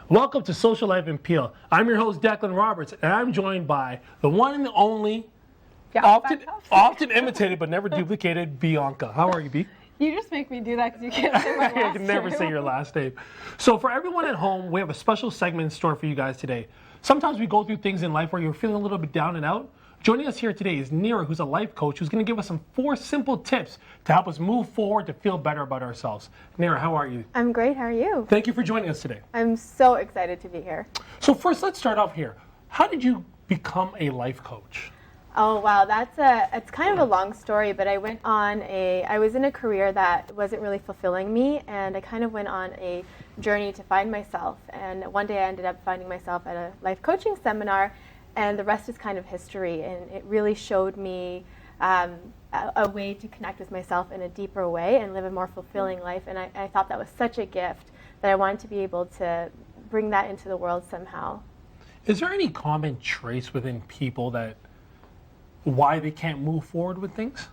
Welcome to Social Life and Peel. I'm your host, Declan Roberts, and I'm joined by the one and the only, often imitated but never duplicated, Bianca. How are you, B? You just make me do that because you can't say my last name. I can never say your last name. So for everyone at home, we have a special segment in store for you guys today. Sometimes we go through things in life where you're feeling a little bit down and out. Joining us here today is Nira, who's a life coach, who's going to give us some 4 simple tips to help us move forward to feel better about ourselves. Nira, how are you? I'm great. How are you? Thank you for joining us today. I'm so excited to be here. So first, let's start off here. How did you become a life coach? Oh, wow. It's kind of a long story, but I was in a career that wasn't really fulfilling me, and I kind of went on a journey to find myself. And one day I ended up finding myself at a life coaching seminar, and the rest is kind of history. And it really showed me a way to connect with myself in a deeper way and live a more fulfilling life. And I thought that was such a gift that I wanted to be able to bring that into the world somehow. Is there any common traits within people why they can't move forward with things?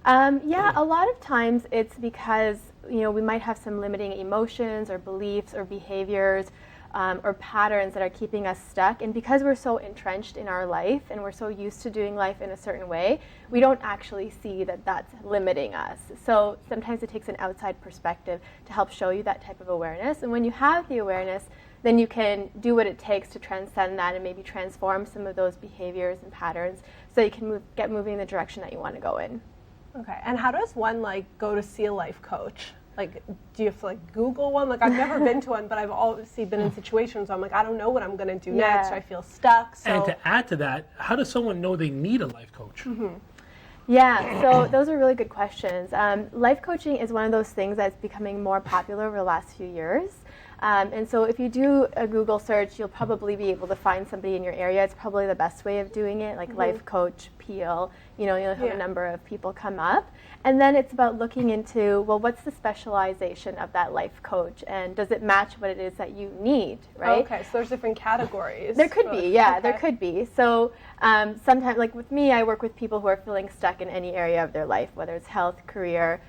Yeah, a lot of times it's because, we might have some limiting emotions or beliefs or behaviors or patterns that are keeping us stuck. And because we're so entrenched in our life and we're so used to doing life in a certain way, we don't actually see that that's limiting us. So sometimes it takes an outside perspective to help show you that type of awareness. And when you have the awareness, then you can do what it takes to transcend that and maybe transform some of those behaviors and patterns so you can get moving in the direction that you want to go in. Okay, and how does one go to see a life coach? Do you have to Google one? I've never been to one, but I've obviously been in situations where I'm I don't know what I'm going to do next, or I feel stuck. So. And to add to that, how does someone know they need a life coach? Mm-hmm. Yeah, so those are really good questions. Life coaching is one of those things that's becoming more popular over the last few years. And so if you do a Google search, you'll probably be able to find somebody in your area. It's probably the best way of doing it, life coach, Peel. You'll have a number of people come up. And then it's about looking into, what's the specialization of that life coach? And does it match what it is that you need, right? Okay, so there's different categories. There could be, there could be. So sometimes, with me, I work with people who are feeling stuck in any area of their life, whether it's health, career,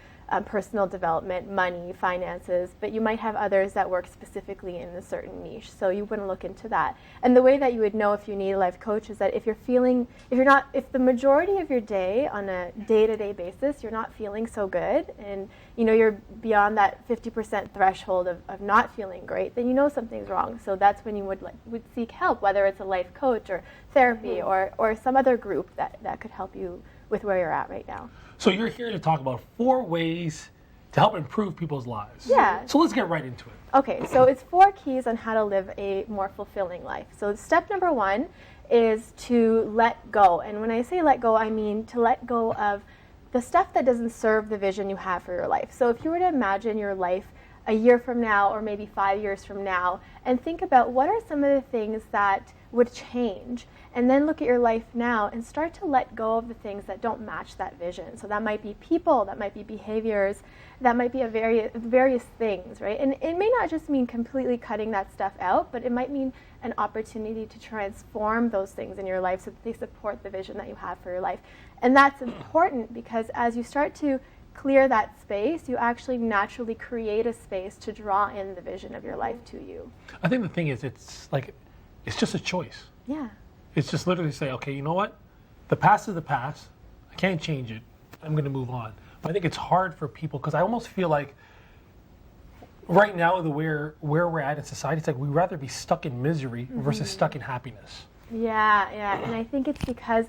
personal development, money, finances, but you might have others that work specifically in a certain niche, so you wouldn't look into that. And the way that you would know if you need a life coach is that if the majority of your day on a day-to-day basis, you're not feeling so good, and you're beyond that 50% threshold of not feeling great, then something's wrong. So that's when you would seek help, whether it's a life coach or therapy or some other group that could help you with where you're at right now. So you're here to talk about 4 ways to help improve people's lives. Yeah. So let's get right into it. Okay, so it's 4 keys on how to live a more fulfilling life. So step number 1 is to let go. And when I say let go, I mean to let go of the stuff that doesn't serve the vision you have for your life. So if you were to imagine your life a year from now or maybe 5 years from now and think about what are some of the things that would change, and then look at your life now and start to let go of the things that don't match that vision. So that might be people, that might be behaviors, that might be various things, right? And it may not just mean completely cutting that stuff out, but it might mean an opportunity to transform those things in your life so that they support the vision that you have for your life. And that's important because as you start to clear that space, you actually naturally create a space to draw in the vision of your life to you. I think the thing is, it's just a choice. Yeah. It's just literally say, okay, you know what? The past is the past. I can't change it. I'm going to move on. But I think it's hard for people because I almost feel like right now, where we're at in society, it's we'd rather be stuck in misery versus stuck in happiness. Yeah. And I think it's because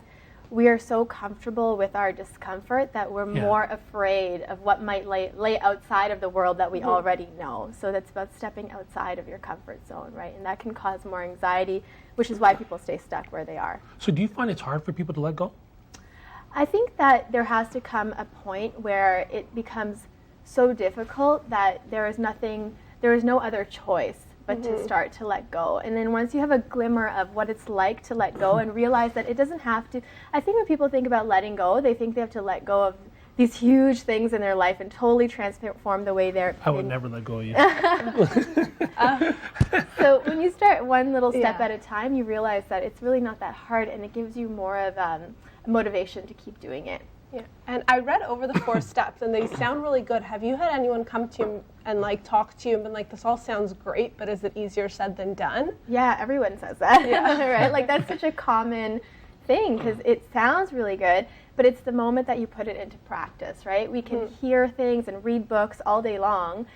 we are so comfortable with our discomfort that we're more afraid of what might lay outside of the world that we already know. So that's about stepping outside of your comfort zone, right? And that can cause more anxiety, which is why people stay stuck where they are. So do you find it's hard for people to let go? I think that there has to come a point where it becomes so difficult that there is no other choice but to start to let go. And then once you have a glimmer of what it's like to let go and realize that it doesn't have to, I think when people think about letting go, they think they have to let go of these huge things in their life and totally transform the way they're... I would never let go of you. So when you start one little step at a time, you realize that it's really not that hard and it gives you more of a motivation to keep doing it. Yeah, and I read over the 4 steps, and they sound really good. Have you had anyone come to you and like talk to you and been like, "This all sounds great, but is it easier said than done?" Yeah, everyone says that, Yeah. right? Like that's such a common thing because it sounds really good, but it's the moment that you put it into practice, right? We can hear things and read books all day long,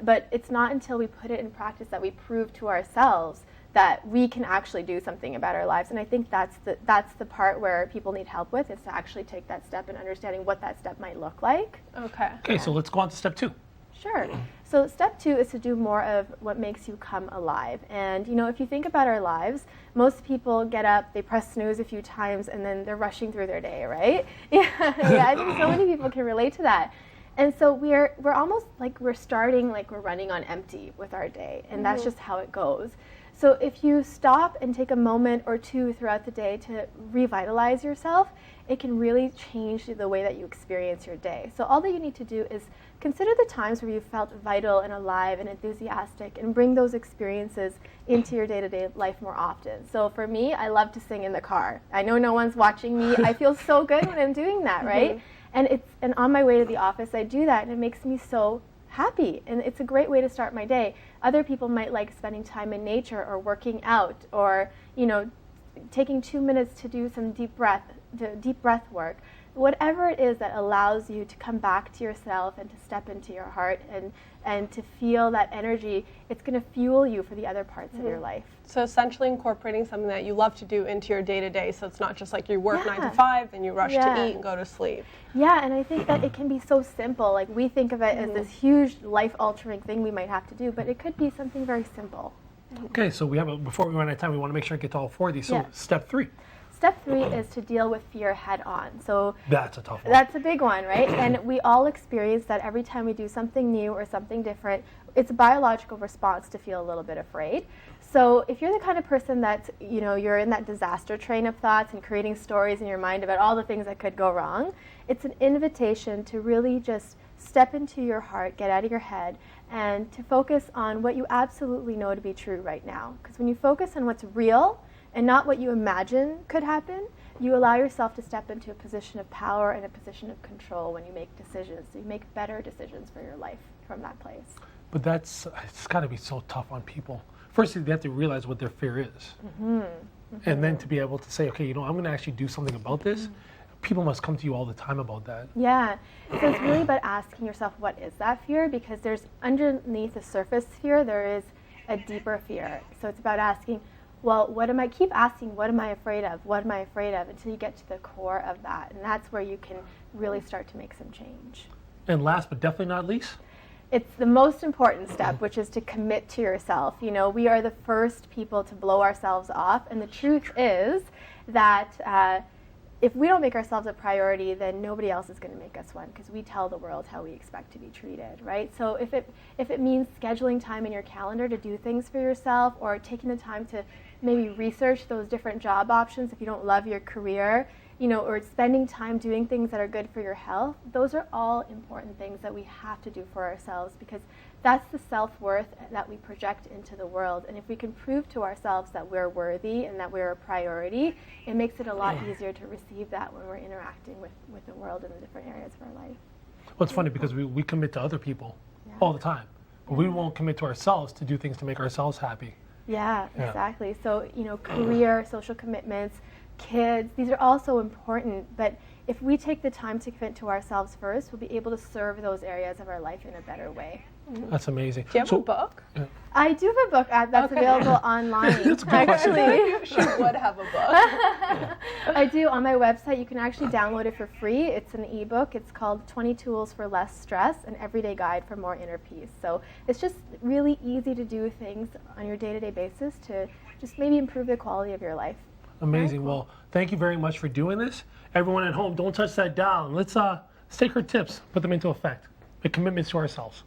but it's not until we put it in practice that we prove to ourselves that we can actually do something about our lives. And I think that's the part where people need help with, is to actually take that step and understanding what that step might look like. Okay, so let's go on to step 2. Sure. So step 2 is to do more of what makes you come alive. And if you think about our lives, most people get up, they press snooze a few times, and then they're rushing through their day, right? Yeah, I think so many people can relate to that. And so we're almost like we're starting like we're running on empty with our day, and that's just how it goes. So if you stop and take a moment or two throughout the day to revitalize yourself, it can really change the way that you experience your day. So all that you need to do is consider the times where you felt vital and alive and enthusiastic, and bring those experiences into your day-to-day life more often. So for me, I love to sing in the car. I know no one's watching me. I feel so good when I'm doing that, right? And on my way to the office, I do that, and it makes me so happy, and it's a great way to start my day. Other people might like spending time in nature or working out, or taking 2 minutes to do some deep breath work. Whatever it is that allows you to come back to yourself and to step into your heart and to feel that energy, it's going to fuel you for the other parts of your life. So essentially incorporating something that you love to do into your day-to-day, so it's not just like you work 9 to 5 and you rush to eat and go to sleep. Yeah, and I think that it can be so simple. Like we think of it as this huge life-altering thing we might have to do, but it could be something very simple. Okay, so before we run out of time, we want to make sure I get to all 4 of these. So step 3. Step 3 is to deal with fear head on. So that's a tough one. That's a big one, right? And we all experience that every time we do something new or something different. It's a biological response to feel a little bit afraid. So if you're the kind of person that, you're in that disaster train of thoughts and creating stories in your mind about all the things that could go wrong, it's an invitation to really just step into your heart, get out of your head, and to focus on what you absolutely know to be true right now. Because when you focus on what's real and not what you imagine could happen, you allow yourself to step into a position of power and a position of control when you make decisions. So you make better decisions for your life from that place. But it's got to be so tough on people. First, they have to realize what their fear is. And then to be able to say, okay, I'm going to actually do something about this. People must come to you all the time about that. Yeah. So it's really about asking yourself, what is that fear? Because there's underneath the surface fear, there is a deeper fear. So it's about asking, well, keep asking, what am I afraid of? What am I afraid of? Until you get to the core of that. And that's where you can really start to make some change. And last but definitely not least? It's the most important step, which is to commit to yourself. We are the first people to blow ourselves off. And the truth is that if we don't make ourselves a priority, then nobody else is going to make us one, because we tell the world how we expect to be treated, right? So if it means scheduling time in your calendar to do things for yourself, or taking the time to maybe research those different job options if you don't love your career, or spending time doing things that are good for your health, those are all important things that we have to do for ourselves, because that's the self-worth that we project into the world. And if we can prove to ourselves that we're worthy and that we're a priority, it makes it a lot easier to receive that when we're interacting with the world in the different areas of our life. Well, it's funny because we commit to other people all the time, but we won't commit to ourselves to do things to make ourselves happy. Yeah, exactly. So, career, social commitments, kids, these are also important, but if we take the time to commit to ourselves first, we'll be able to serve those areas of our life in a better way. That's amazing. Do you have a book? I do have a book that's available online. That's a good question. She would have a book. I do. On my website, you can actually download it for free. It's an ebook. It's called 20 Tools for Less Stress, an Everyday Guide for More Inner Peace. So it's just really easy to do things on your day-to-day basis to just maybe improve the quality of your life. Amazing. Cool. Well, thank you very much for doing this. Everyone at home, don't touch that dial. Let's take her tips, put them into effect. Make commitments to ourselves.